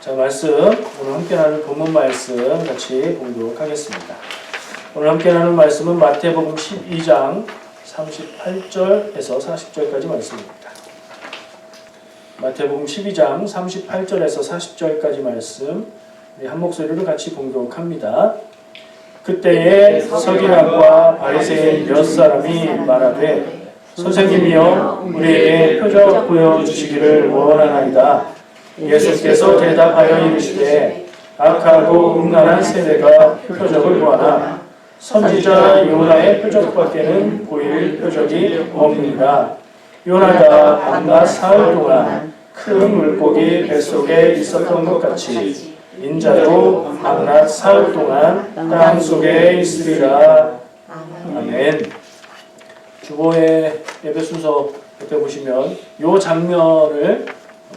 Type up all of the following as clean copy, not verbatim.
자, 말씀, 오늘 함께 나눌 본문 말씀 같이 보도록 하겠습니다. 오늘 함께 나눌 말씀은 마태복음 12장 38절에서 40절까지 말씀입니다. 마태복음 12장 38절에서 40절까지 말씀, 한 목소리로 같이 봉독합니다. 그때에 서기관과 바리새인 몇 사람이 말하되 선생님이여 우리에게 표적 보여주시기를 원하나이다. 예수께서 대답하여 이르시되 악하고 음란한 세대가 표적을 구하나 선지자 요나의 표적밖에는 보일 표적이 없느니라. 요나가 밤낮 사흘 동안 큰 물고기 뱃속에 있었던 것 같이 인자도 밤낮 사흘 동안 땅 속에 있으리라. 아멘. 주보의 예배 순서 그때 보시면 이 장면을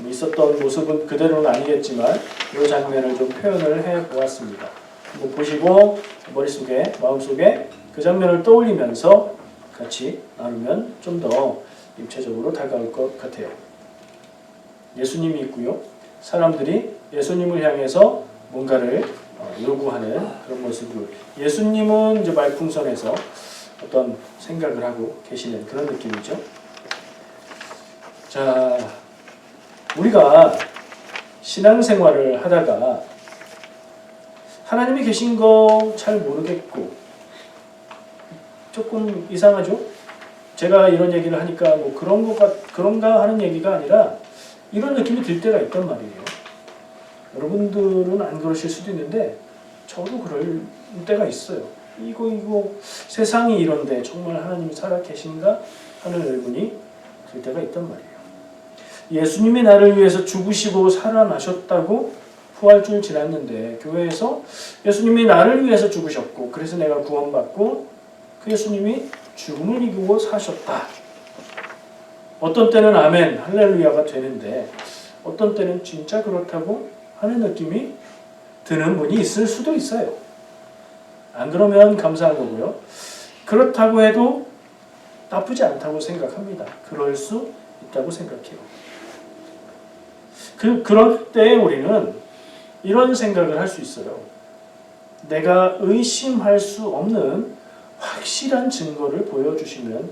있었던 모습은 그대로는 아니겠지만 이 장면을 좀 표현을 해 보았습니다. 한번 보시고 머릿속에 마음속에 그 장면을 떠올리면서 같이 나누면 좀 더 입체적으로 다가올 것 같아요. 예수님이 있고요. 사람들이 예수님을 향해서 뭔가를 요구하는 그런 모습을, 예수님은 이제 말풍선에서 어떤 생각을 하고 계시는 그런 느낌이죠. 자, 우리가 신앙생활을 하다가 하나님이 계신 거 잘 모르겠고 조금 이상하죠? 제가 이런 얘기를 하니까 뭐 그런가 하는 얘기가 아니라 이런 느낌이 들 때가 있단 말이에요. 여러분들은 안 그러실 수도 있는데 저도 그럴 때가 있어요. 이거 세상이 이런데 정말 하나님이 살아 계신가 하는 의문이 들 때가 있단 말이에요. 예수님이 나를 위해서 죽으시고 살아나셨다고 부활주일 지났는데 교회에서 예수님이 나를 위해서 죽으셨고 그래서 내가 구원받고 그 예수님이 죽음을 이기고 사셨다. 어떤 때는 아멘 할렐루야가 되는데 어떤 때는 진짜 그렇다고 하는 느낌이 드는 분이 있을 수도 있어요. 안 그러면 감사한 거고요. 그렇다고 해도 나쁘지 않다고 생각합니다. 그럴 수 있다고 생각해요. 그럴 때 우리는 이런 생각을 할 수 있어요. 내가 의심할 수 없는 확실한 증거를 보여주시면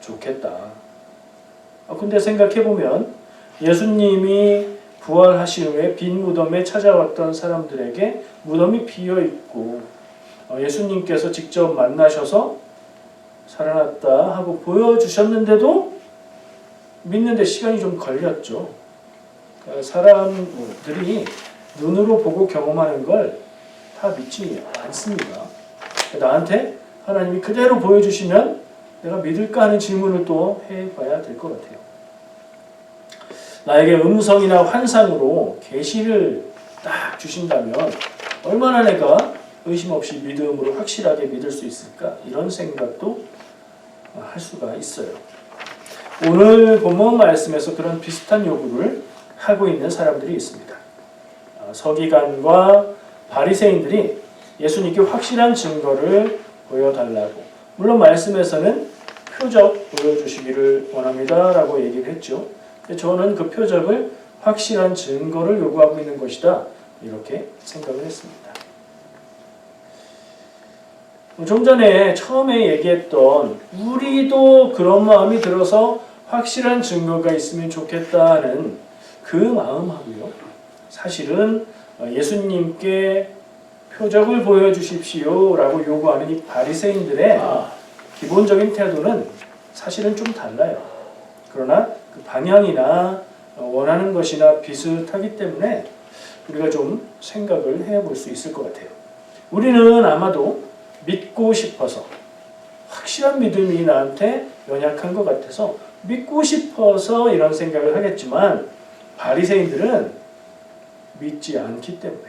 좋겠다. 근데 생각해보면 예수님이 부활하신 후에 빈 무덤에 찾아왔던 사람들에게 무덤이 비어있고 예수님께서 직접 만나셔서 살아났다 하고 보여주셨는데도 믿는데 시간이 좀 걸렸죠. 사람들이 눈으로 보고 경험하는 걸 다 믿지 않습니다. 나한테 하나님이 그대로 보여주시면 내가 믿을까 하는 질문을 또 해봐야 될 것 같아요. 나에게 음성이나 환상으로 계시를 딱 주신다면 얼마나 내가 의심 없이 믿음으로 확실하게 믿을 수 있을까? 이런 생각도 할 수가 있어요. 오늘 본문 말씀에서 그런 비슷한 요구를 하고 있는 사람들이 있습니다. 서기관과 바리새인들이 예수님께 확실한 증거를 보여달라고, 물론 말씀에서는 표적 보여주시기를 원합니다 라고 얘기를 했죠. 근데 저는 그 표적을 확실한 증거를 요구하고 있는 것이다 이렇게 생각을 했습니다. 좀 전에 처음에 얘기했던 우리도 그런 마음이 들어서 확실한 증거가 있으면 좋겠다는 그 마음하고요. 사실은 예수님께 표적을 보여주십시오 라고 요구하는 이 바리새인들의 기본적인 태도는 사실은 좀 달라요. 그러나 그 방향이나 원하는 것이나 비슷하기 때문에 우리가 좀 생각을 해볼 수 있을 것 같아요. 우리는 아마도 믿고 싶어서, 확실한 믿음이 나한테 연약한 것 같아서 믿고 싶어서 이런 생각을 하겠지만 바리새인들은 믿지 않기 때문에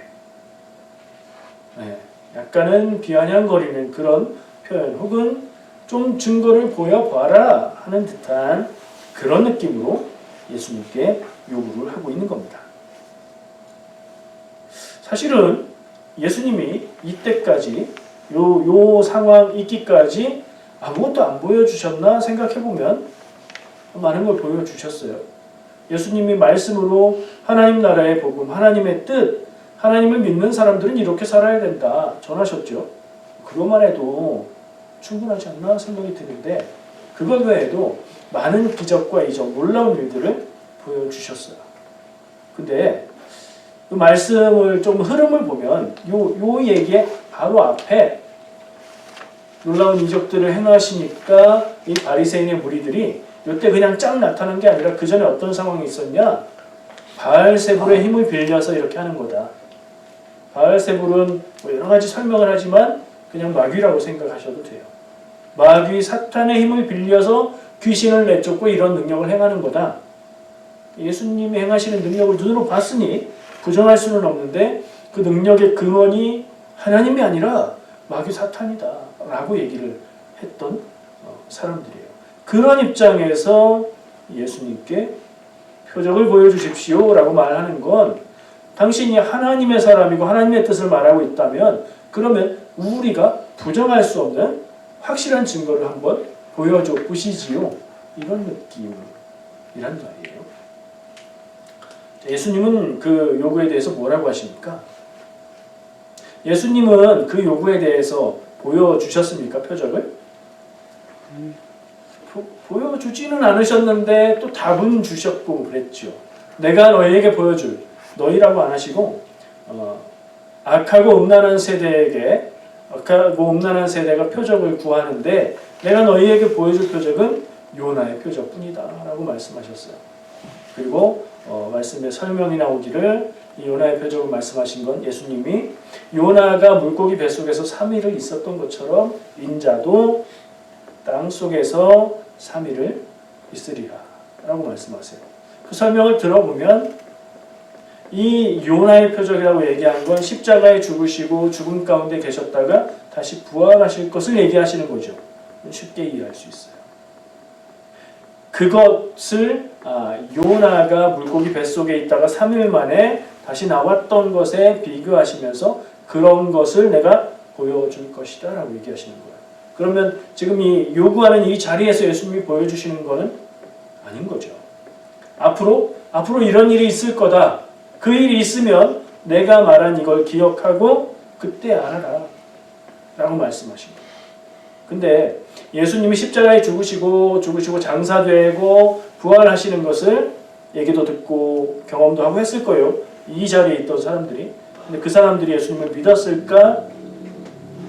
약간은 비아냥거리는 그런 표현 혹은 좀 증거를 보여봐라 하는 듯한 그런 느낌으로 예수님께 요구를 하고 있는 겁니다. 사실은 예수님이 이때까지 요 상황 있기까지 아무것도 안 보여주셨나 생각해보면 많은 걸 보여주셨어요. 예수님이 말씀으로 하나님 나라의 복음, 하나님의 뜻, 하나님을 믿는 사람들은 이렇게 살아야 된다 전하셨죠. 그것만 해도 충분하지 않나 생각이 드는데 그것 외에도 많은 기적과 이적, 놀라운 일들을 보여주셨어요. 근데 그 말씀을 좀 흐름을 보면 요 얘기의 바로 앞에 놀라운 이적들을 행하시니까 이 바리새인의 무리들이 이때 그냥 쫙 나타난 게 아니라 그 전에 어떤 상황이 있었냐? 바알세불의 힘을 빌려서 이렇게 하는 거다. 바알세불은 뭐 여러 가지 설명을 하지만 그냥 마귀라고 생각하셔도 돼요. 마귀 사탄의 힘을 빌려서 귀신을 내쫓고 이런 능력을 행하는 거다. 예수님이 행하시는 능력을 눈으로 봤으니 부정할 수는 없는데 그 능력의 근원이 하나님이 아니라 마귀 사탄이다 라고 얘기를 했던 사람들이에요. 그런 입장에서 예수님께 표적을 보여주십시오 라고 말하는 건 당신이 하나님의 사람이고 하나님의 뜻을 말하고 있다면 그러면 우리가 부정할 수 없는 확실한 증거를 한번 보여줘 보시지요. 이런 느낌이란 말이에요. 예수님은 그 요구에 대해서 뭐라고 하십니까? 예수님은 그 요구에 대해서 보여주셨습니까? 표적을? 보여주지는 않으셨는데 또 답은 주셨고 그랬죠. 내가 너희에게 보여줄, 너희라고 안 하시고 악하고 음란한 세대에게 악하고 음란한 세대가 표적을 구하는데 내가 너희에게 보여줄 표적은 요나의 표적뿐이다 라고 말씀하셨어요. 그리고 말씀에 설명이 나오기를 이 요나의 표적을 말씀하신 건 예수님이 요나가 물고기 뱃속에서 3일을 있었던 것처럼 인자도 땅속에서 3일을 있으리라 라고 말씀하세요. 그 설명을 들어보면 이 요나의 표적이라고 얘기한 건 십자가에 죽으시고 죽음 가운데 계셨다가 다시 부활하실 것을 얘기하시는 거죠. 쉽게 이해할 수 있어요. 그것을 요나가 물고기 뱃속에 있다가 3일 만에 다시 나왔던 것에 비교하시면서 그런 것을 내가 보여줄 것이다 라고 얘기하시는 거예요. 그러면 지금 이 요구하는 이 자리에서 예수님이 보여주시는 것은 아닌 거죠. 앞으로 이런 일이 있을 거다. 그 일이 있으면 내가 말한 이걸 기억하고 그때 알아라 라고 말씀하신 거예요. 근데 예수님이 십자가에 죽으시고 장사되고 부활하시는 것을 얘기도 듣고 경험도 하고 했을 거예요. 이 자리에 있던 사람들이. 근데 그 사람들이 예수님을 믿었을까?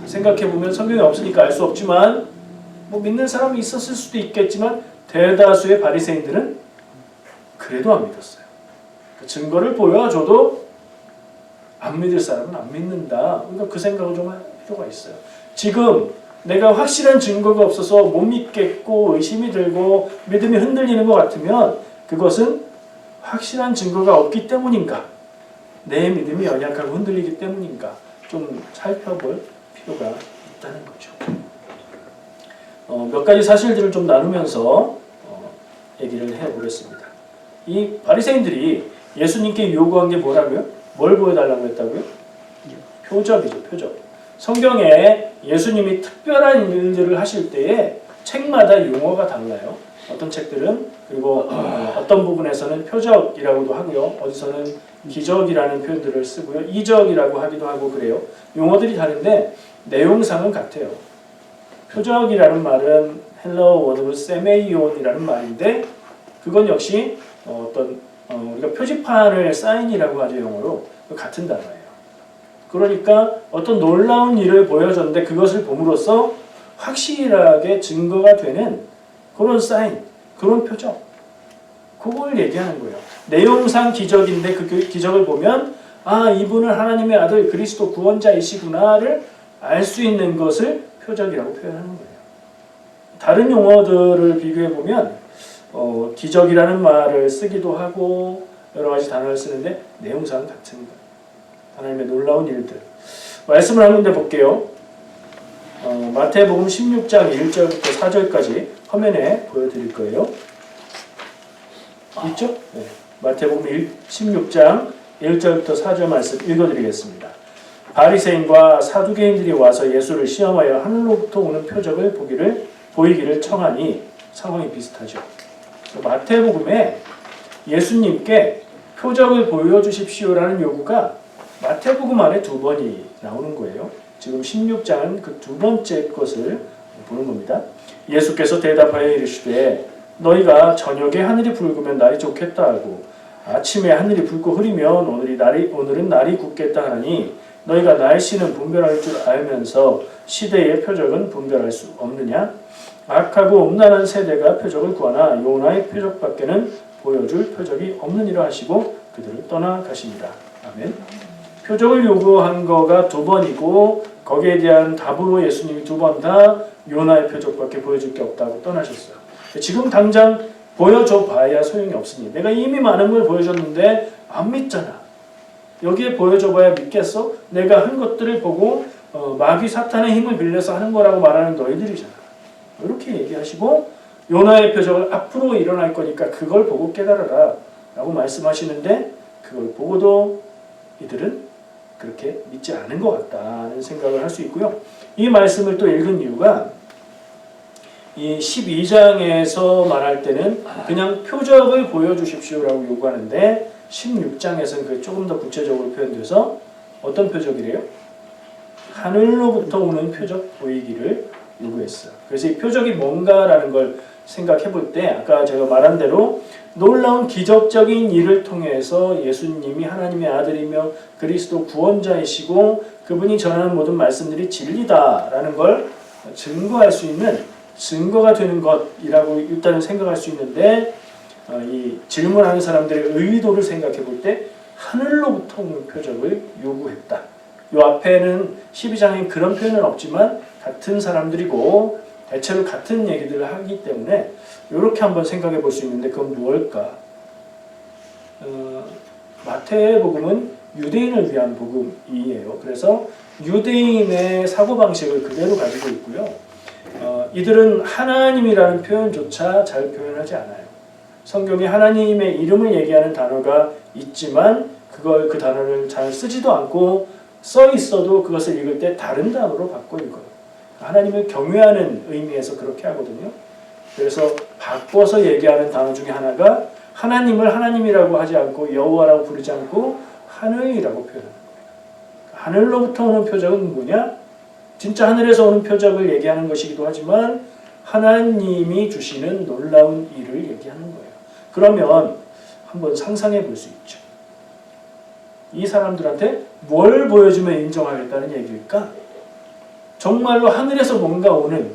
생각해보면 성경에 없으니까 알 수 없지만 뭐 믿는 사람이 있었을 수도 있겠지만 대다수의 바리새인들은 그래도 안 믿었어요. 그 증거를 보여줘도 안 믿을 사람은 안 믿는다. 그러니까 그 생각을 좀 할 필요가 있어요. 지금 내가 확실한 증거가 없어서 못 믿겠고 의심이 들고 믿음이 흔들리는 것 같으면 그것은 확실한 증거가 없기 때문인가? 내 믿음이 연약하고 흔들리기 때문인가? 좀 살펴볼 필요가 있다는 거죠. 몇 가지 사실들을 좀 나누면서 얘기를 해보겠습니다. 이 바리새인들이 예수님께 요구한 게 뭐라고요? 뭘 보여달라고 했다고요? 표적이죠, 표적. 성경에 예수님이 특별한 일들을 하실 때에 책마다 용어가 달라요. 어떤 책들은 그리고 어떤 부분에서는 표적이라고도 하고요. 어디서는 기적이라는 표현들을 쓰고요. 이적이라고 하기도 하고 그래요. 용어들이 다른데 내용상은 같아요. 표적이라는 말은 헬라어 원어로 세메이온이라는 말인데 그건 역시 우리가 표지판을 사인이라고 하죠. 영어로. 같은 단어예요. 그러니까 어떤 놀라운 일을 보여줬는데 그것을 봄으로써 확실하게 증거가 되는 그런 사인, 그런 표적, 그걸 얘기하는 거예요. 내용상 기적인데 그 기적을 보면 이분은 하나님의 아들 그리스도 구원자이시구나를 알 수 있는 것을 표적이라고 표현하는 거예요. 다른 용어들을 비교해보면 기적이라는 말을 쓰기도 하고 여러 가지 단어를 쓰는데 내용상은 같습니다. 하나님의 놀라운 일들. 말씀을 한 군데 볼게요. 마태복음 16장 1절부터 4절까지 화면에 보여드릴 거예요. 있죠? 네. 마태복음 16장 1절부터 4절 말씀 읽어드리겠습니다. 바리새인과 사두개인들이 와서 예수를 시험하여 하늘로부터 오는 표적을 보이기를 청하니 상황이 비슷하죠. 마태복음에 예수님께 표적을 보여주십시오라는 요구가 마태복음 안에 2번이 나오는 거예요. 지금 16장은 그 2번째 것을 보는 겁니다. 예수께서 대답하여 이르시되 너희가 저녁에 하늘이 붉으면 날이 좋겠다 하고 아침에 하늘이 붉고 흐리면 오늘은 날이 굳겠다 하니 너희가 날씨는 분별할 줄 알면서 시대의 표적은 분별할 수 없느냐? 악하고 음란한 세대가 표적을 구하나 요나의 표적밖에는 보여줄 표적이 없느니라 하시고 그들을 떠나가십니다. 아멘. 표적을 요구한 거가 2번이고 거기에 대한 답으로 예수님이 2번 다 요나의 표적밖에 보여줄 게 없다고 떠나셨어요. 지금 당장 보여줘 봐야 소용이 없으니 내가 이미 많은 걸 보여줬는데 안 믿잖아. 여기에 보여줘 봐야 믿겠어? 내가 한 것들을 보고 마귀 사탄의 힘을 빌려서 하는 거라고 말하는 너희들이잖아. 이렇게 얘기하시고 요나의 표적을 앞으로 일어날 거니까 그걸 보고 깨달아라 라고 말씀하시는데 그걸 보고도 이들은 그렇게 믿지 않은 것 같다는 생각을 할 수 있고요. 이 말씀을 또 읽은 이유가 이 12장에서 말할 때는 그냥 표적을 보여주십시오라고 요구하는데 16장에서는 그게 조금 더 구체적으로 표현돼서 어떤 표적이래요? 하늘로부터 오는 표적 보이기를 요구했어요. 그래서 이 표적이 뭔가라는 걸 생각해 볼 때 아까 제가 말한 대로 놀라운 기적적인 일을 통해서 예수님이 하나님의 아들이며 그리스도 구원자이시고 그분이 전하는 모든 말씀들이 진리다라는 걸 증거할 수 있는 증거가 되는 것이라고 일단은 생각할 수 있는데 이 질문하는 사람들의 의도를 생각해 볼 때 하늘로부터 오는 표적을 요구했다. 요 앞에는 12장에 그런 표현은 없지만 같은 사람들이고 대체로 같은 얘기들을 하기 때문에 이렇게 한번 생각해 볼 수 있는데 그건 무엇일까? 마태복음은 유대인을 위한 복음이에요. 그래서 유대인의 사고방식을 그대로 가지고 있고요. 이들은 하나님이라는 표현조차 잘 표현하지 않아요. 성경에 하나님의 이름을 얘기하는 단어가 있지만 그 단어를 잘 쓰지도 않고 써 있어도 그것을 읽을 때 다른 단어로 바꿔 읽어요. 하나님을 경외하는 의미에서 그렇게 하거든요. 그래서 바꿔서 얘기하는 단어 중에 하나가 하나님을 하나님이라고 하지 않고 여호와라고 부르지 않고 하늘이라고 표현하는 겁니다. 하늘로부터 오는 표적은 뭐냐? 진짜 하늘에서 오는 표적을 얘기하는 것이기도 하지만 하나님이 주시는 놀라운 일을 얘기하는 거예요. 그러면 한번 상상해 볼 수 있죠. 이 사람들한테 뭘 보여주면 인정하겠다는 얘기일까? 정말로 하늘에서 뭔가 오는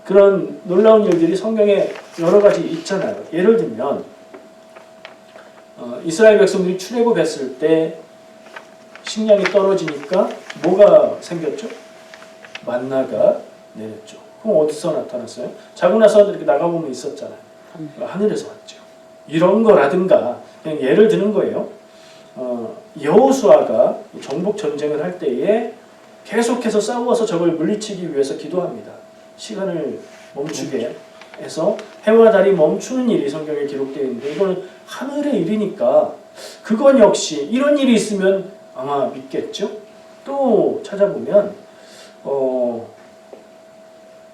그런 놀라운 일들이 성경에 여러 가지 있잖아요. 예를 들면 이스라엘 백성들이 출애굽했을 때 식량이 떨어지니까 뭐가 생겼죠? 만나가 내렸죠. 그럼 어디서 나타났어요? 자고 나서 이렇게 나가보면 있었잖아요. 하늘에서 왔죠. 이런 거라든가 그냥 예를 드는 거예요. 여호수아가 정복 전쟁을 할 때에 계속해서 싸워서 적을 물리치기 위해서 기도합니다. 시간을 멈추게 해서 해와 달이 멈추는 일이 성경에 기록되어 있는데 이거는 하늘의 일이니까 그건 역시 이런 일이 있으면 아마 믿겠죠. 또 찾아보면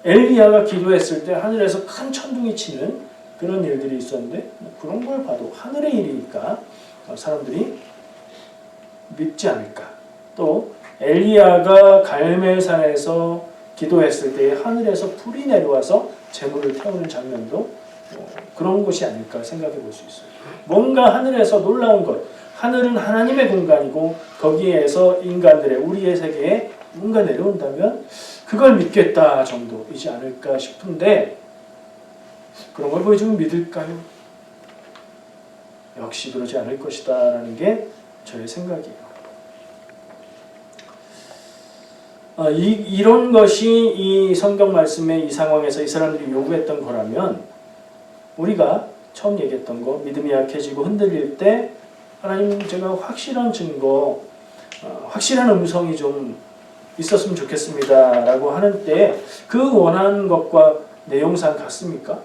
엘리야가 기도했을 때 하늘에서 큰 천둥이 치는 그런 일들이 있었는데 그런 걸 봐도 하늘의 일이니까 사람들이 믿지 않을까. 또 엘리야가 갈멜산에서 기도했을 때 하늘에서 불이 내려와서 재물을 태우는 장면도 그런 것이 아닐까 생각해 볼 수 있어요. 뭔가 하늘에서 놀라운 것. 하늘은 하나님의 공간이고 거기에서 인간들의 우리의 세계에 뭔가 내려온다면 그걸 믿겠다 정도이지 않을까 싶은데 그런 걸 보여주면 믿을까요? 역시 그러지 않을 것이다 라는 게 저의 생각이에요. 이런 것이 이 성경 말씀의 이 상황에서 이 사람들이 요구했던 거라면 우리가 처음 얘기했던 거 믿음이 약해지고 흔들릴 때 하나님 제가 확실한 증거 확실한 음성이 좀 있었으면 좋겠습니다 라고 하는 때 그 원하는 것과 내용상 같습니까?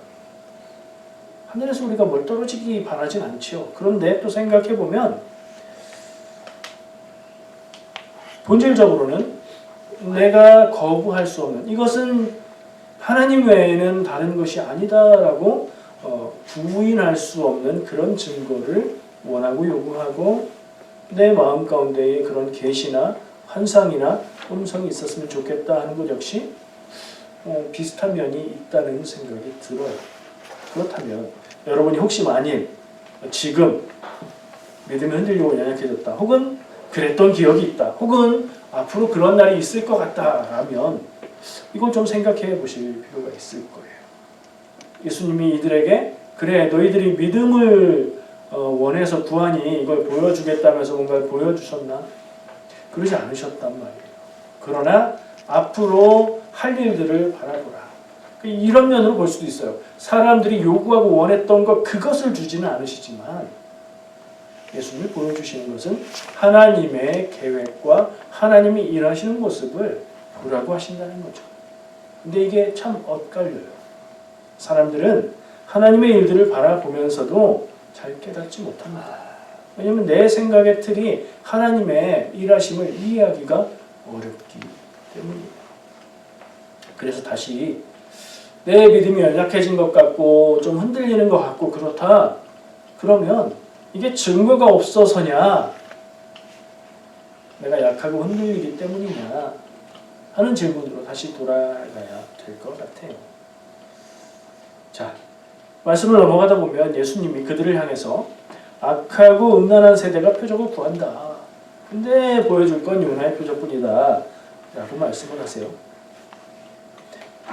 하늘에서 우리가 뭘 떨어지기 바라진 않죠. 그런데 또 생각해보면 본질적으로는 내가 거부할 수 없는 이것은 하나님 외에는 다른 것이 아니다라고 부인할 수 없는 그런 증거를 원하고 요구하고 내 마음 가운데에 그런 계시나 환상이나 음성이 있었으면 좋겠다 하는 것 역시 비슷한 면이 있다는 생각이 들어요. 그렇다면 여러분이 혹시 만일 지금 믿음이 흔들리고 연약해졌다, 혹은 그랬던 기억이 있다, 혹은 앞으로 그런 날이 있을 것 같다라면 이건 좀 생각해 보실 필요가 있을 거예요. 예수님이 이들에게 그래 너희들이 믿음을 원해서 구하니 이걸 보여주겠다면서 뭔가를 보여주셨나? 그러지 않으셨단 말이에요. 그러나 앞으로 할 일들을 바라보라. 이런 면으로 볼 수도 있어요. 사람들이 요구하고 원했던 것 그것을 주지는 않으시지만 예수님이 보여주시는 것은 하나님의 계획과 하나님이 일하시는 모습을 보라고 하신다는 거죠. 근데 이게 참 엇갈려요. 사람들은 하나님의 일들을 바라보면서도 잘 깨닫지 못합니다. 왜냐하면 내 생각의 틀이 하나님의 일하심을 이해하기가 어렵기 때문이에요. 그래서 다시 내 믿음이 연약해진 것 같고 좀 흔들리는 것 같고 그렇다. 그러면 이게 증거가 없어서냐? 내가 약하고 흔들리기 때문이냐? 하는 질문으로 다시 돌아가야 될 것 같아요. 자, 말씀을 넘어가다 보면 예수님이 그들을 향해서 악하고 음란한 세대가 표적을 구한다. 근데 보여줄 건 요나의 표적뿐이다. 라고 말씀을 하세요.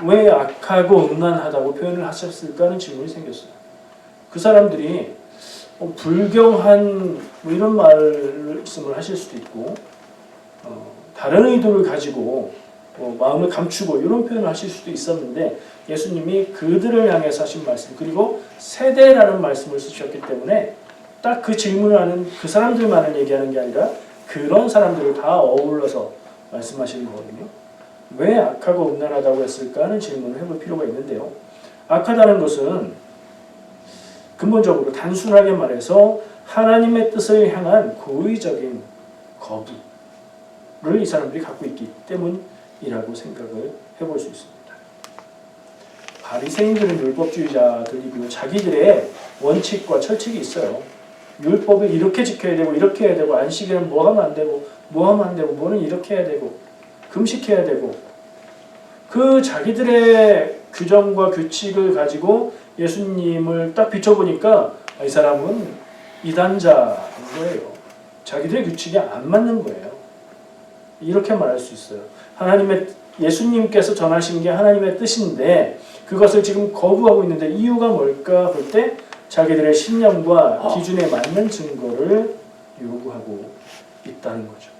왜 악하고 음란하다고 표현을 하셨을까 하는 질문이 생겼어요. 그 사람들이 불경한 이런 말씀을 하실 수도 있고 다른 의도를 가지고 마음을 감추고 이런 표현을 하실 수도 있었는데 예수님이 그들을 향해서 하신 말씀 그리고 세대라는 말씀을 쓰셨기 때문에 딱 그 질문을 하는 그 사람들만을 얘기하는 게 아니라 그런 사람들을 다 어울러서 말씀하시는 거거든요. 왜 악하고 음란하다고 했을까 하는 질문을 해볼 필요가 있는데요. 악하다는 것은 근본적으로 단순하게 말해서 하나님의 뜻을 향한 고의적인 거부를 이 사람들이 갖고 있기 때문이라고 생각을 해볼 수 있습니다. 바리새인들은 율법주의자들이고요. 자기들의 원칙과 철칙이 있어요. 율법을 이렇게 지켜야 되고 이렇게 해야 되고 안식일은 뭐 하면 안 되고 뭐 하면 안 되고 뭐는 이렇게 해야 되고 금식해야 되고 그 자기들의 규정과 규칙을 가지고 예수님을 딱 비춰보니까 이 사람은 이단자인 거예요. 자기들의 규칙이 안 맞는 거예요. 이렇게 말할 수 있어요. 예수님께서 전하신 게 하나님의 뜻인데 그것을 지금 거부하고 있는데 이유가 뭘까 볼 때 자기들의 신념과 기준에 맞는 증거를 요구하고 있다는 거죠.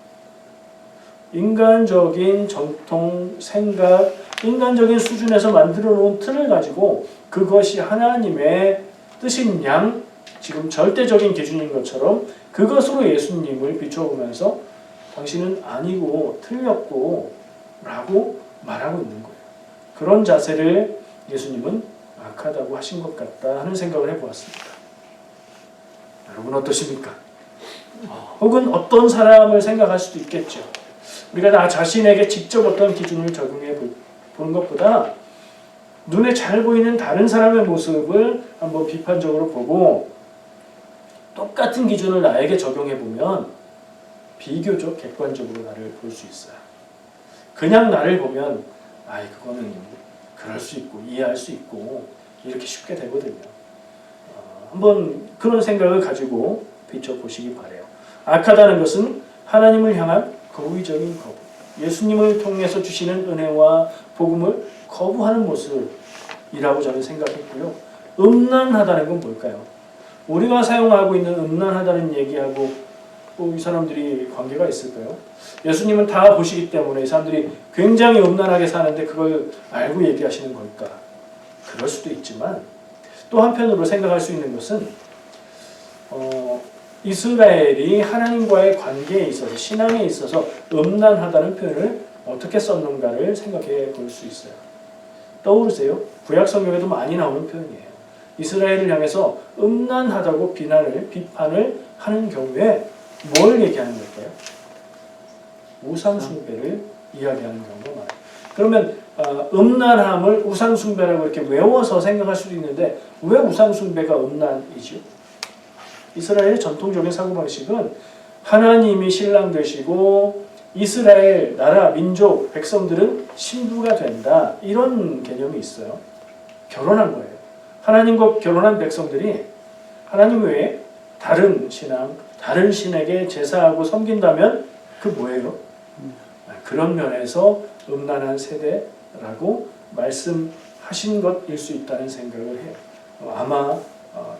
인간적인 전통, 생각, 인간적인 수준에서 만들어 놓은 틀을 가지고 그것이 하나님의 뜻인 양 지금 절대적인 기준인 것처럼 그것으로 예수님을 비춰보면서 당신은 아니고 틀렸고 라고 말하고 있는 거예요. 그런 자세를 예수님은 악하다고 하신 것 같다 하는 생각을 해보았습니다. 여러분 어떠십니까? 혹은 어떤 사람을 생각할 수도 있겠죠. 우리가 나 자신에게 직접 어떤 기준을 적용해 보는 것보다 눈에 잘 보이는 다른 사람의 모습을 한번 비판적으로 보고 똑같은 기준을 나에게 적용해 보면 비교적 객관적으로 나를 볼 수 있어요. 그냥 나를 보면 그거는 그럴 수 있고 이해할 수 있고 이렇게 쉽게 되거든요. 한번 그런 생각을 가지고 비춰보시기 바라요. 악하다는 것은 하나님을 향한 고의적인 거부, 예수님을 통해서 주시는 은혜와 복음을 거부하는 모습이라고 저는 생각했고요. 음란하다는 건 뭘까요? 우리가 사용하고 있는 음란하다는 얘기하고 이 사람들이 관계가 있을까요? 예수님은 다 보시기 때문에 이 사람들이 굉장히 음란하게 사는데 그걸 알고 얘기하시는 걸까? 그럴 수도 있지만 또 한편으로 생각할 수 있는 것은 이스라엘이 하나님과의 관계에 있어서 신앙에 있어서 음란하다는 표현을 어떻게 썼는가를 생각해 볼 수 있어요. 떠오르세요? 구약 성경에도 많이 나오는 표현이에요. 이스라엘을 향해서 음란하다고 비판을 하는 경우에 뭘 얘기하는 걸까요? 우상 숭배를 이야기하는 경우가 많아요. 그러면 음란함을 우상숭배라고 이렇게 외워서 생각할 수도 있는데 왜 우상숭배가 음란이죠? 이스라엘의 전통적인 사고방식은 하나님이 신랑 되시고 이스라엘 나라, 민족, 백성들은 신부가 된다. 이런 개념이 있어요. 결혼한 거예요. 하나님과 결혼한 백성들이 하나님 외에 다른 신앙, 다른 신에게 제사하고 섬긴다면 그 뭐예요? 그런 면에서 음란한 세대라고 말씀하신 것일 수 있다는 생각을 해요. 아마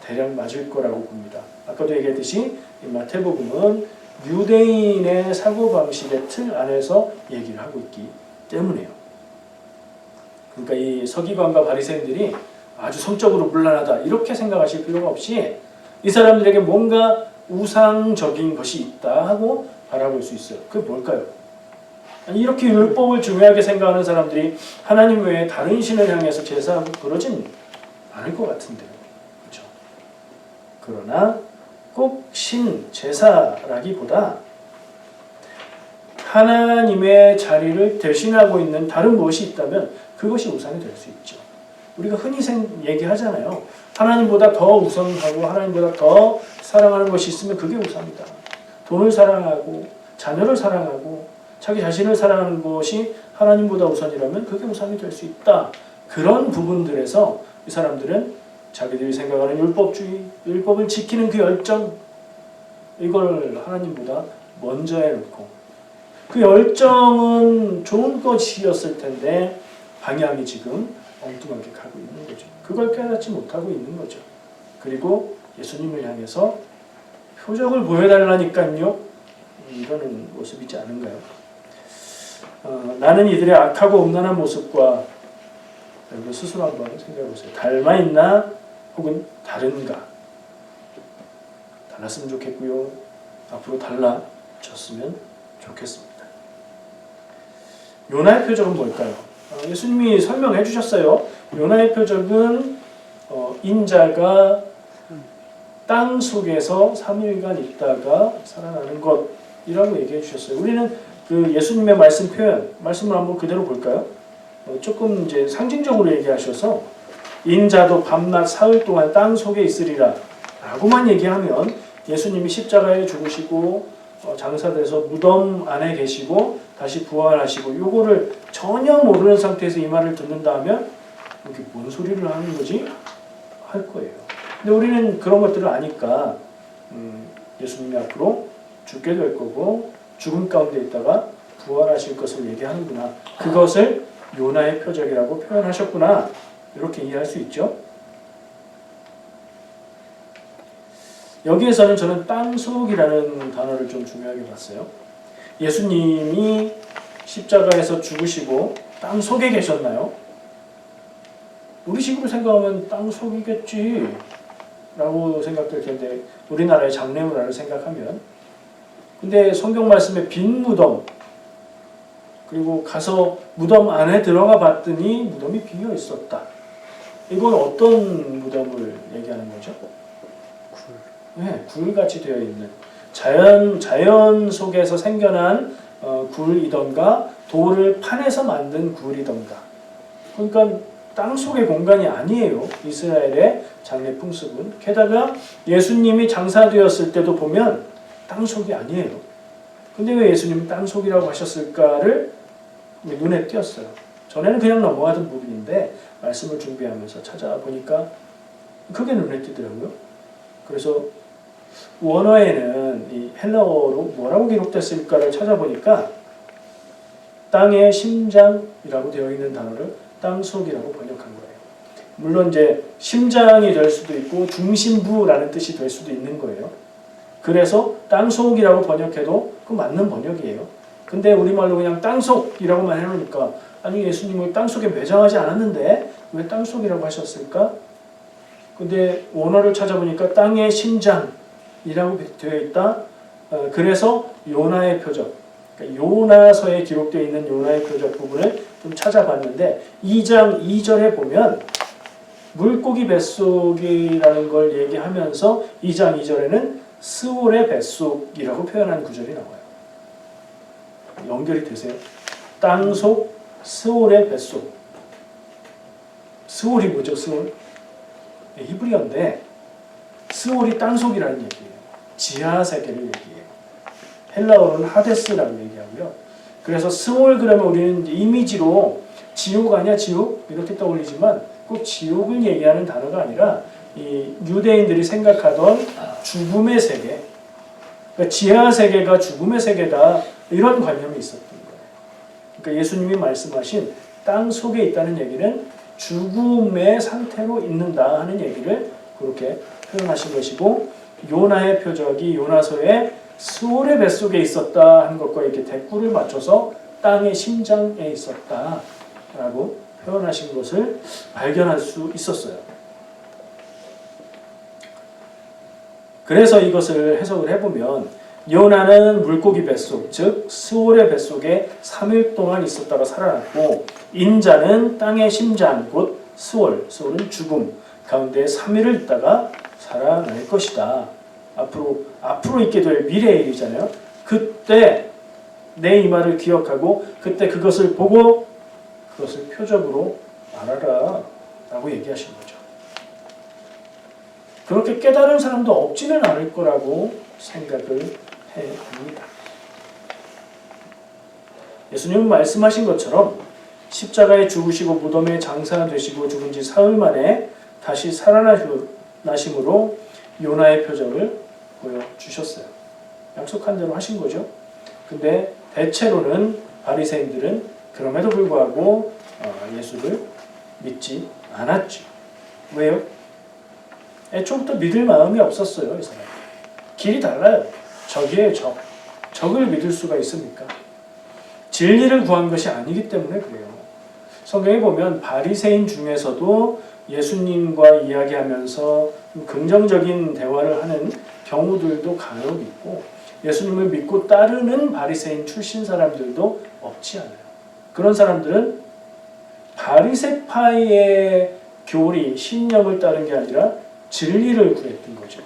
대략 맞을 거라고 봅니다. 아까도 얘기했듯이 이 마태복음은 유대인의 사고방식의 틀 안에서 얘기를 하고 있기 때문에요. 그러니까 이 서기관과 바리새인들이 아주 성적으로 문란하다 이렇게 생각하실 필요가 없이 이 사람들에게 뭔가 우상적인 것이 있다 하고 바라볼 수 있어요. 그게 뭘까요? 이렇게 율법을 중요하게 생각하는 사람들이 하나님 외에 다른 신을 향해서 제사하고 그러진 않을 것 같은데요. 그렇죠? 그러나 꼭 신, 제사라기보다 하나님의 자리를 대신하고 있는 다른 무엇이 있다면 그것이 우상이 될 수 있죠. 우리가 흔히 얘기하잖아요. 하나님보다 더 우선하고 하나님보다 더 사랑하는 것이 있으면 그게 우상이다. 돈을 사랑하고 자녀를 사랑하고 자기 자신을 사랑하는 것이 하나님보다 우선이라면 그게 우상이 될 수 있다. 그런 부분들에서 이 사람들은 자기들이 생각하는 율법주의, 율법을 지키는 그 열정 이걸 하나님보다 먼저 해놓고 그 열정은 좋은 것이었을 텐데 방향이 지금 엉뚱하게 가고 있는 거죠. 그걸 깨닫지 못하고 있는 거죠. 그리고 예수님을 향해서 표적을 보여달라니까요. 이거는 모습이지 않은가요? 나는 이들의 악하고 음란한 모습과 여러분 스스로 한번 생각해보세요. 닮아 있나 혹은 다른가? 달랐으면 좋겠고요. 앞으로 달라졌으면 좋겠습니다. 요나의 표적은 뭘까요? 예수님이 설명해 주셨어요. 요나의 표적은 인자가 땅 속에서 3일간 있다가 살아나는 것이라고 얘기해 주셨어요. 우리는 그 예수님의 말씀 표현, 말씀을 한번 그대로 볼까요? 조금 이제 상징적으로 얘기하셔서 인자도 밤낮 사흘 동안 땅 속에 있으리라 라고만 얘기하면 예수님이 십자가에 죽으시고 장사돼서 무덤 안에 계시고 다시 부활하시고 요거를 전혀 모르는 상태에서 이 말을 듣는다 하면 이게 뭔 소리를 하는 거지? 할 거예요. 근데 우리는 그런 것들을 아니까 예수님이 앞으로 죽게 될 거고 죽음 가운데 있다가 부활하실 것을 얘기하는구나. 그것을 요나의 표적이라고 표현하셨구나. 이렇게 이해할 수 있죠. 여기에서는 저는 땅속이라는 단어를 좀 중요하게 봤어요. 예수님이 십자가에서 죽으시고 땅속에 계셨나요? 우리 식으로 생각하면 땅속이겠지 라고 생각될 텐데 우리나라의 장례문화를 생각하면 근데 성경 말씀에 빈 무덤 그리고 가서 무덤 안에 들어가 봤더니 무덤이 비어 있었다. 이건 어떤 무덤을 얘기하는 거죠? 네, 굴같이 되어 있는 자연 속에서 생겨난 굴이던가 돌을 파내서 만든 굴이던가 그러니까 땅 속의 공간이 아니에요. 이스라엘의 장례 풍습은. 게다가 예수님이 장사되었을 때도 보면 땅 속이 아니에요. 근데 왜 예수님은 땅 속이라고 하셨을까를 눈에 띄었어요. 전에는 그냥 넘어가던 부분인데 말씀을 준비하면서 찾아보니까 그게 눈에 띄더라고요. 그래서 원어에는 이 헬라어로 뭐라고 기록됐을까를 찾아보니까 땅의 심장이라고 되어 있는 단어를 땅속이라고 번역한 거예요. 물론 이제 심장이 될 수도 있고 중심부라는 뜻이 될 수도 있는 거예요. 그래서 땅속이라고 번역해도 그 맞는 번역이에요. 근데 우리말로 그냥 땅속이라고만 해놓으니까 아니 예수님을 땅속에 매장하지 않았는데 왜 땅속이라고 하셨을까? 근데 원어를 찾아보니까 땅의 심장이라고 되어 있다. 그래서 요나의 표적, 그러니까 요나서에 기록되어 있는 요나의 표적 부분을 좀 찾아봤는데 2장 2절에 보면 물고기 뱃속이라는 걸 얘기하면서 2장 2절에는 스올의 뱃속이라고 표현한 구절이 나와요. 연결이 되세요? 땅속, 스올의 뱃속. 스올이 뭐죠? 스올? 히브리어인데 스올이 땅속이라는 얘기예요. 지하 세계를 얘기해요. 헬라어로는 하데스라고 얘기하고요. 그래서 스올 그러면 우리는 이미지로 지옥 아니야 지옥? 이렇게 떠올리지만 꼭 지옥을 얘기하는 단어가 아니라 이 유대인들이 생각하던 죽음의 세계, 그러니까 지하 세계가 죽음의 세계다 이런 관념이 있었던 거예요. 그러니까 예수님이 말씀하신 땅 속에 있다는 얘기는 죽음의 상태로 있는다 하는 얘기를 그렇게 표현하신 것이고, 요나의 표적이 요나서에 스올의 뱃속에 있었다 하는 것과 이렇게 대꾸를 맞춰서 땅의 심장에 있었다라고 표현하신 것을 발견할 수 있었어요. 그래서 이것을 해석을 해보면 요나는 물고기 뱃속, 즉 스올의 뱃속에 3일 동안 있었다가 살아났고, 인자는 땅의 심장, 곧 스올, 스올은 죽음 가운데 3일을 있다가 살아날 것이다. 앞으로 있게 될 미래의 일이잖아요. 그때 내 이 말을 기억하고 그때 그것을 보고 그것을 표적으로 말하라 라고 얘기하신 거죠. 그렇게 깨달은 사람도 없지는 않을 거라고 생각을 해봅니다. 예수님은 말씀하신 것처럼 십자가에 죽으시고 무덤에 장사되시고 죽은 지 사흘 만에 다시 살아나심으로 요나의 표적을 보여주셨어요. 약속한 대로 하신 거죠. 근데 대체로는 바리새인들은 그럼에도 불구하고 예수를 믿지 않았죠. 왜요? 애초부터 믿을 마음이 없었어요. 이 사람. 길이 달라요. 적이에요. 적을 믿을 수가 있습니까? 진리를 구한 것이 아니기 때문에 그래요. 성경에 보면 바리새인 중에서도 예수님과 이야기하면서 긍정적인 대화를 하는 경우들도 간혹 있고, 예수님을 믿고 따르는 바리새인 출신 사람들도 없지 않아요. 그런 사람들은 바리새파의 교리, 신념을 따른 게 아니라 진리를 구했던 거죠.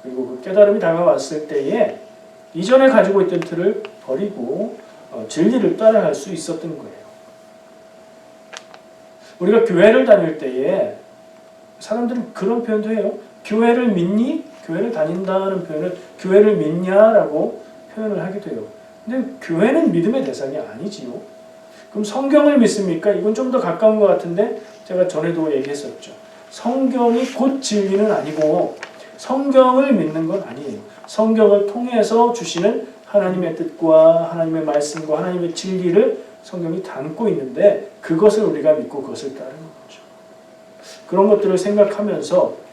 그리고 그 깨달음이 다가왔을 때에 이전에 가지고 있던 틀을 버리고 진리를 따라갈 수 있었던 거예요. 우리가 교회를 다닐 때에 사람들은 그런 표현도 해요. 교회를 믿니? 교회를 다닌다는 표현은 교회를 믿냐라고 표현을 하기도 해요. 근데 교회는 믿음의 대상이 아니지요. 그럼 성경을 믿습니까? 이건 좀 더 가까운 것 같은데 제가 전에도 얘기했었죠. 성경이 곧 진리는 아니고 성경을 믿는 건 아니에요. 성경을 통해서 주시는 하나님의 뜻과 하나님의 말씀과 하나님의 진리를 성경이 담고 있는데 그것을 우리가 믿고 그것을 따르는 거죠. 그런 것들을 생각하면서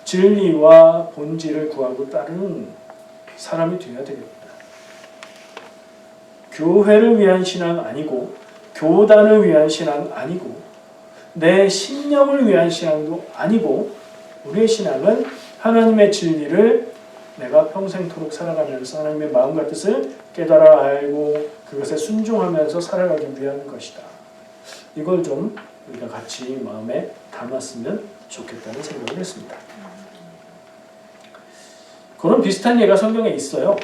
진리와 본질을 구하고 따르는 사람이 되어야 되겠다. 교회를 위한 신앙 아니고 교단을 위한 신앙 아니고 내 신념을 위한 신앙도 아니고 우리의 신앙은 하나님의 진리를 내가 평생토록 살아가면서 하나님의 마음과 뜻을 깨달아 알고 그것에 순종하면서 살아가기 위한 것이다. 이걸 좀 우리가 같이 마음에 담았으면 좋겠다는 생각을 했습니다. 그런 비슷한 예가 성경에 있어요.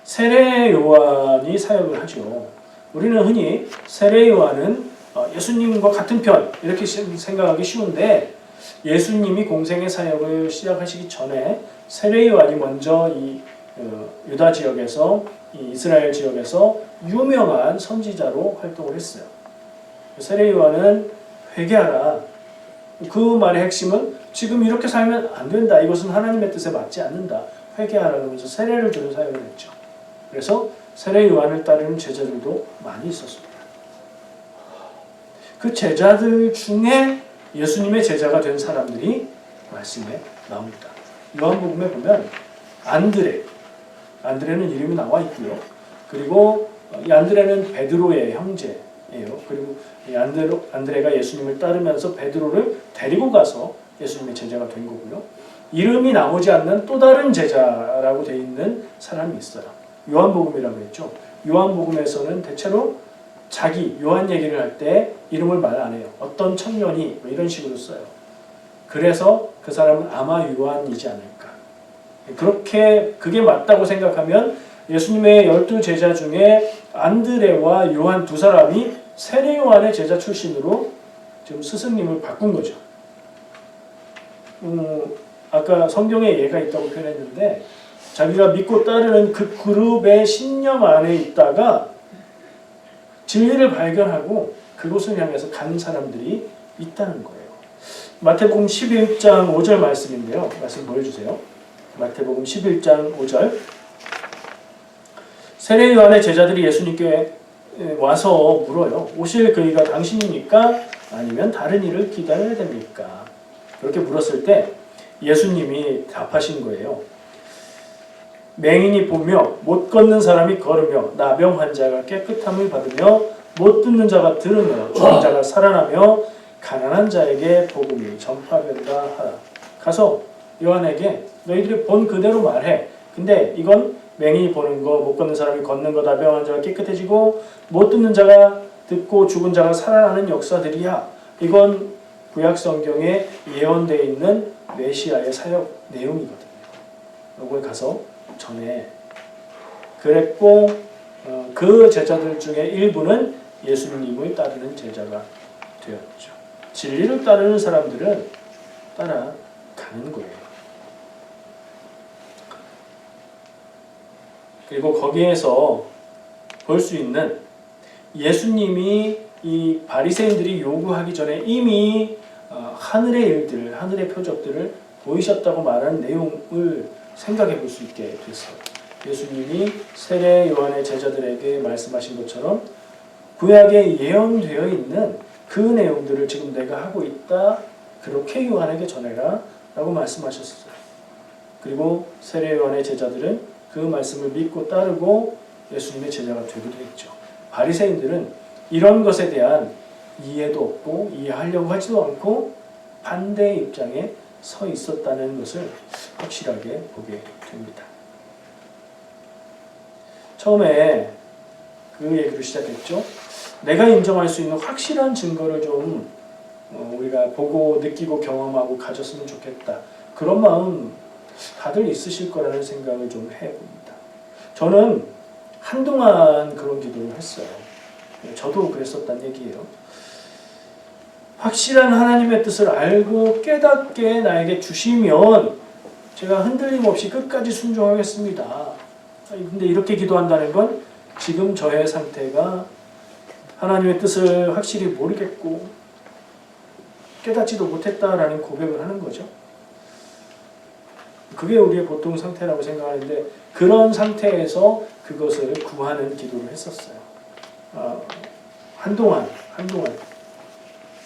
세례 요한이 사역을 하죠. 우리는 흔히 세례 요한은 예수님과 같은 편 이렇게 생각하기 쉬운데, 예수님이 공생의 사역을 시작하시기 전에 세례 요한이 먼저 이 유다 지역에서 이 이스라엘 지역에서 유명한 선지자로 활동을 했어요. 세례 요한은 회개하라. 그 말의 핵심은 지금 이렇게 살면 안 된다. 이것은 하나님의 뜻에 맞지 않는다. 회개하라 그러면서 세례를 주는 사역을 했죠. 그래서 세례 요한을 따르는 제자들도 많이 있었습니다. 그 제자들 중에 예수님의 제자가 된 사람들이 말씀에 나옵니다. 요한복음에 보면 안드레는 이름이 나와 있고요. 그리고 이 안드레는 베드로의 형제예요. 그리고 이 안드레가 예수님을 따르면서 베드로를 데리고 가서 예수님의 제자가 된 거고요. 이름이 나오지 않는 또 다른 제자라고 되어 있는 사람이 있어요. 요한복음이라고 했죠. 요한복음에서는 대체로 자기 요한 얘기를 할 때 이름을 말 안 해요. 어떤 청년이 뭐 이런 식으로 써요. 그래서 그 사람은 아마 요한이지 않을까. 그렇게 그게 맞다고 생각하면 예수님의 12제자 중에 안드레와 요한 두 사람이 세례 요한의 제자 출신으로 지금 스승님을 바꾼 거죠. 아까 성경에 예가 있다고 표현했는데 자기가 믿고 따르는 그 그룹의 신념 안에 있다가 진리를 발견하고 그곳을 향해서 가는 사람들이 있다는 거예요. 마태복음 11장 5절 말씀인데요. 말씀 보여주세요. 마태복음 11장 5절. 세례 요한의 제자들이 예수님께 와서 물어요. 오실 그이가 당신입니까? 아니면 다른 이를 기다려야 됩니까? 그렇게 물었을 때 예수님이 답하신 거예요. 맹인이 보며 못 걷는 사람이 걸으며 나병 환자가 깨끗함을 받으며 못 듣는 자가 들으며 죽은 자가 살아나며 가난한 자에게 복음이 전파된다 하라. 가서 요한에게 너희들이 본 그대로 말해. 근데 이건 맹인이 보는 거, 못 걷는 사람이 걷는 거, 나병 환자가 깨끗해지고 못 듣는 자가 듣고 죽은 자가 살아나는 역사들이야. 이건 구약 성경에 예언되어 있는 메시아의 사역 내용이거든요. 이걸 가서 전에 그랬고 그 제자들 중에 일부는 예수님을 따르는 제자가 되었죠. 진리를 따르는 사람들은 따라가는 거예요. 그리고 거기에서 볼 수 있는 예수님이 이 바리새인들이 요구하기 전에 이미 하늘의 일들, 하늘의 표적들을 보이셨다고 말하는 내용을 생각해 볼 수 있게 됐어요. 예수님이 세례 요한의 제자들에게 말씀하신 것처럼 구약에 예언되어 있는 그 내용들을 지금 내가 하고 있다. 그렇게 요한에게 전해라 라고 말씀하셨어요. 그리고 세례 요한의 제자들은 그 말씀을 믿고 따르고 예수님의 제자가 되기도 했죠. 바리새인들은 이런 것에 대한 이해도 없고 이해하려고 하지도 않고 반대의 입장에 서 있었다는 것을 확실하게 보게 됩니다. 처음에 그 얘기로 시작했죠. 내가 인정할 수 있는 확실한 증거를 좀 우리가 보고 느끼고 경험하고 가졌으면 좋겠다. 그런 마음 다들 있으실 거라는 생각을 좀 해봅니다. 저는 한동안 그런 기도를 했어요. 저도 그랬었단 얘기예요. 확실한 하나님의 뜻을 알고 깨닫게 나에게 주시면 제가 흔들림 없이 끝까지 순종하겠습니다. 근데 이렇게 기도한다는 건 지금 저의 상태가 하나님의 뜻을 확실히 모르겠고 깨닫지도 못했다라는 고백을 하는 거죠. 그게 우리의 보통 상태라고 생각하는데 그런 상태에서 그것을 구하는 기도를 했었어요. 한동안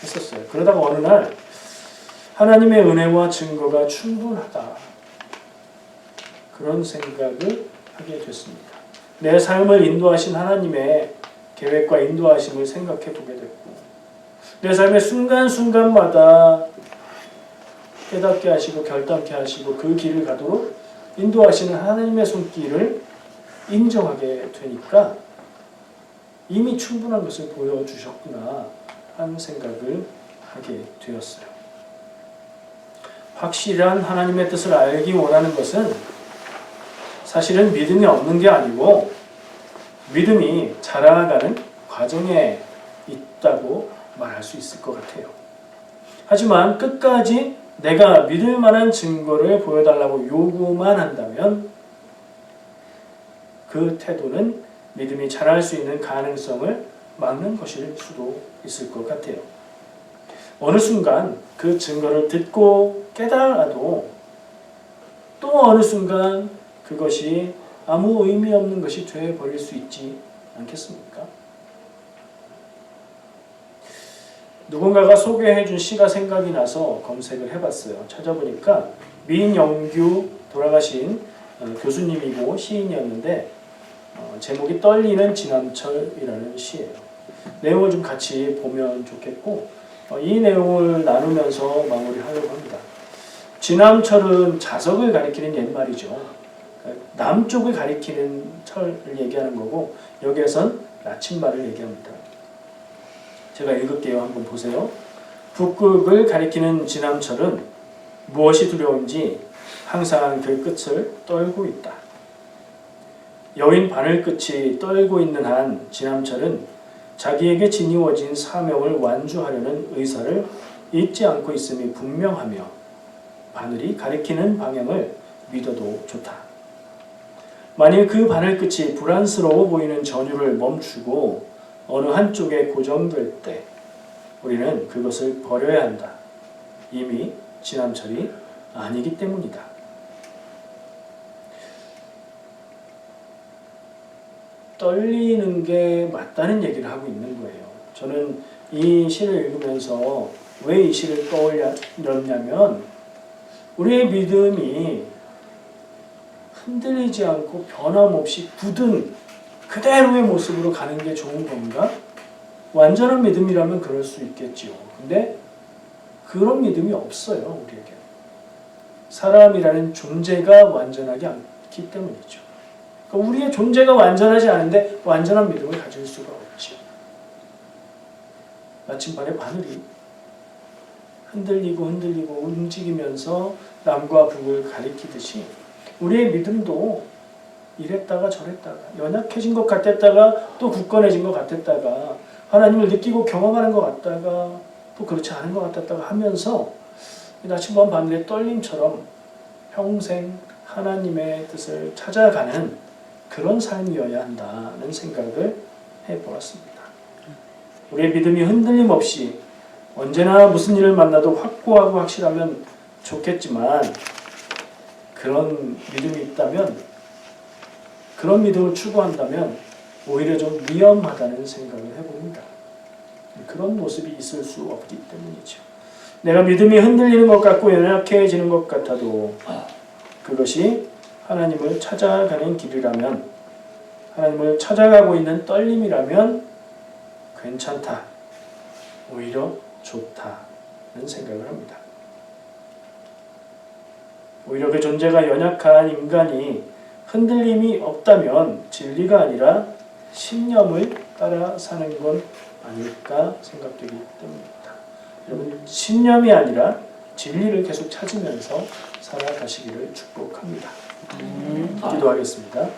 했었어요. 그러다가 어느 날 하나님의 은혜와 증거가 충분하다. 그런 생각을 하게 됐습니다. 내 삶을 인도하신 하나님의 계획과 인도하심을 생각해 보게 됐고 내 삶의 순간순간마다 깨닫게 하시고 결단케 하시고 그 길을 가도록 인도하시는 하나님의 손길을 인정하게 되니까 이미 충분한 것을 보여주셨구나 하는 생각을 하게 되었어요. 확실한 하나님의 뜻을 알기 원하는 것은 사실은 믿음이 없는 게 아니고 믿음이 자라나가는 과정에 있다고 말할 수 있을 것 같아요. 하지만 끝까지 내가 믿을 만한 증거를 보여달라고 요구만 한다면 그 태도는 믿음이 자랄 수 있는 가능성을 막는 것일 수도 있을 것 같아요. 어느 순간 그 증거를 듣고 깨달아도 또 어느 순간 그것이 아무 의미 없는 것이 되어버릴 수 있지 않겠습니까? 누군가가 소개해준 시가 생각이 나서 검색을 해봤어요. 찾아보니까 민영규 돌아가신 교수님이고 시인이었는데 제목이 떨리는 지남철이라는 시예요. 내용을 좀 같이 보면 좋겠고 이 내용을 나누면서 마무리하려고 합니다. 지남철은 자석을 가리키는 옛말이죠. 남쪽을 가리키는 철을 얘기하는 거고 여기에선 나침반을 얘기합니다. 제가 읽을게요. 한번 보세요. 북극을 가리키는 지남철은 무엇이 두려운지 항상 그 끝을 떨고 있다. 여인 바늘끝이 떨고 있는 한 진암철은 자기에게 지니워진 사명을 완주하려는 의사를 잊지 않고 있음이 분명하며 바늘이 가리키는 방향을 믿어도 좋다. 만일 그 바늘끝이 불안스러워 보이는 전율을 멈추고 어느 한쪽에 고정될 때 우리는 그것을 버려야 한다. 이미 진암철이 아니기 때문이다. 떨리는 게 맞다는 얘기를 하고 있는 거예요. 저는 이 시를 읽으면서 왜 이 시를 떠올렸냐면 우리의 믿음이 흔들리지 않고 변함없이 굳은 그대로의 모습으로 가는 게 좋은 건가? 완전한 믿음이라면 그럴 수 있겠지요. 근데 그런 믿음이 없어요, 우리에게. 사람이라는 존재가 완전하지 않기 때문이죠. 그러니까 우리의 존재가 완전하지 않은데 완전한 믿음을 가질 수가 없죠. 나침반의 바늘이 흔들리고 움직이면서 남과 북을 가리키듯이 우리의 믿음도 이랬다가 저랬다가 연약해진 것 같았다가 또 굳건해진 것 같았다가 하나님을 느끼고 경험하는 것 같다가 또 그렇지 않은 것 같았다가 하면서 나침반 바늘의 떨림처럼 평생 하나님의 뜻을 찾아가는 그런 삶이어야 한다는 생각을 해보았습니다. 우리의 믿음이 흔들림 없이 언제나 무슨 일을 만나도 확고하고 확실하면 좋겠지만 그런 믿음이 있다면 그런 믿음을 추구한다면 오히려 좀 위험하다는 생각을 해봅니다. 그런 모습이 있을 수 없기 때문이죠. 내가 믿음이 흔들리는 것 같고 연약해지는 것 같아도 그것이 하나님을 찾아가는 길이라면 하나님을 찾아가고 있는 떨림이라면 괜찮다. 오히려 좋다는 생각을 합니다. 오히려 그 존재가 연약한 인간이 흔들림이 없다면 진리가 아니라 신념을 따라 사는 건 아닐까 생각되기 때문입니다. 여러분, 신념이 아니라 진리를 계속 찾으면서 살아가시기를 축복합니다. 기도하겠습니다.